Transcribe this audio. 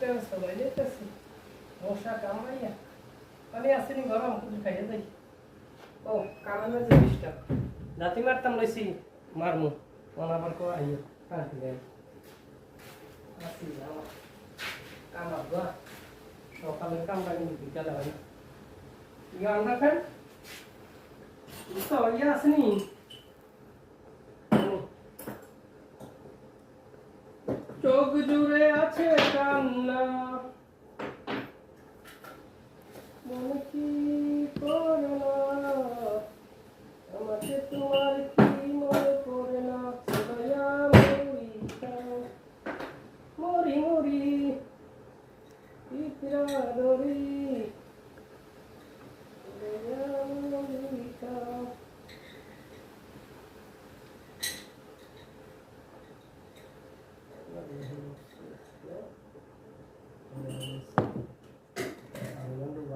তেল সবাই নিতেছি মশা কামাইয়া পানি আসেনি গরম কিছু খাইয়ে যাই ও কামানো যে বিষটা জাতি মারতাম লইছি মারমু মনে আবার কো আইও কাটি দেয় আসি যাও কামার দোয়া সকালের কামটা কিন্তু বিকালে হয় না ইয়া আমরা খান তো ইয়া আসেনি চোখ জুড়ে আছে কান্না মনে কি করে না আমাকে তোমার কি মনে পড়ে না দয়া মরি মরি ইতরা দরি